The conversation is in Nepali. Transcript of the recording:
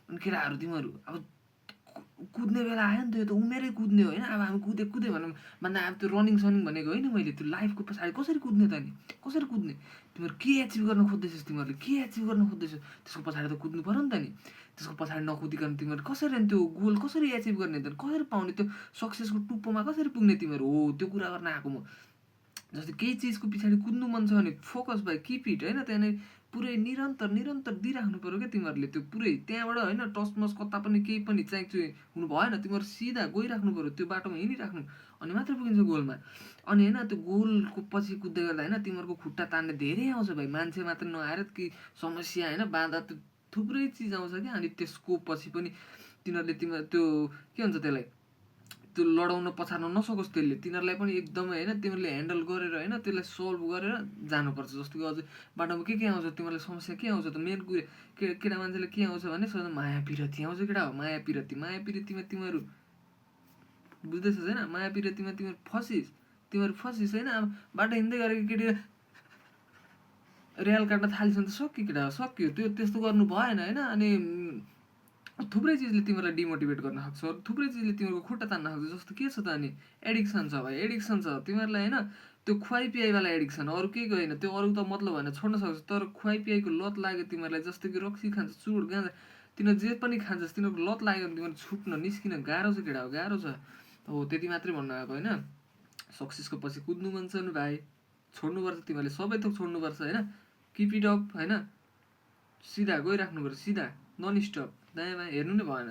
अनि केटाहरू तिमीहरू अब कुद्ने बेला आयो नि त, यो त उमेरै कुद्ने होइन। अब हामी कुदे भनौँ भन्दा अब त्यो रनिङ सनिङ भनेको होइन मैले, त्यो लाइफको पछाडि कसरी कुद्ने त नि, कसरी कुद्ने, तिमीहरू के एचिभ गर्न खोज्दैछस्, तिमीहरूले के एचिभ गर्न खोज्दैछौ, त्यसको पछाडि त कुद्नु पऱ्यो नि त नि। त्यसको पछाडि नकुदिकन तिमीहरू कसरी अनि त्यो गोल कसरी एचिभ गर्ने त, कसरी पाउने, त्यो सक्सेसको टुप्पोमा कसरी पुग्ने तिमीहरू, हो त्यो कुरा गर्न आएको म। जस्तै केही चिजको पछाडि कुद्नु मन छ भने फोकस बाई किप इट होइन, त्यहाँनिर पुरै निरन्तर दिइराख्नु पऱ्यो क्या तिमीहरूले, त्यो पुरै त्यहाँबाट होइन टसमस कता पनि केही पनि चाहिँ हुनु भएन, तिमीहरू सिधा गइराख्नु पऱ्यो, त्यो बाटोमा हिँडिराख्नु, अनि मात्रै पुगिन्छ गोलमा। अनि होइन त्यो गोलको पछि कुद्दै गर्दा होइन तिमीहरूको खुट्टा तान्ने धेरै आउँछ भाइ, मान्छे मात्र नआएर कि समस्या होइन बाधा त थुप्रै चिज आउँछ क्या। अनि त्यसको पछि पनि तिमीहरू त्यो के भन्छ त्यसलाई, त्यो लडाउन पछाड्न नसकोस् त्यसले, तिनीहरूलाई पनि एकदमै होइन तिमीहरूले ह्यान्डल गरेर होइन त्यसलाई सल्भ गरेर जानुपर्छ। जस्तो कि अझै बाटोमा के आउँछ, तिमीहरूलाई समस्या के आउँछ त, मेन कुरा केटा मान्छेले के आउँछ भने सोच्दा माया पिरती आउँछ केटा हो, माया पिरतीमा तिमीहरू बुझ्दैछस् होइन, माया पिरतीमा तिमीहरू फसिस् होइन। अब बाटो हिँड्दै गरेको केटी र्याल काट्न थालिस् भने त सक्यो केटा हो, सक्यो, त्यो त्यस्तो गर्नु भएन होइन। अनि थुप्रै चिजले तिमीहरूलाई डिमोटिभेट गर्न सक्छ, थुप्रै चिजले तिमीहरूको खुट्टा तान्न सक्छ। जस्तो के छ त अनि एडिक्सन छ भाइ, एडिक्सन छ तिमीहरूलाई होइन, त्यो खुवाइपियाइवाला एडिक्सन, अरू केही होइन, त्यो अरू त मतलब होइन छोड्न सक्छ, तर खुवाइपियाइको लत लाग्यो तिमीहरूलाई, जस्तो कि रक्सी खान्छ, चुरोट गाँजा, तिनीहरू जे पनि खान्छस् तिनीहरूको लत लाग्यो भने तिमीहरू छुट्न निस्किन गाह्रो छ केटा हो, गाह्रो छ। हो त्यति मात्रै भन्नु आएको होइन। सक्सेसको पछि कुद्नु मन छ नि भाइ, छोड्नुपर्छ, तिमीहरूले सबै थोक छोड्नुपर्छ होइन, किप इट अप होइन, सिधा गइराख्नु पर्छ, सिधा नन स्टप, दायाँ बायाँ हेर्नु नै भएन।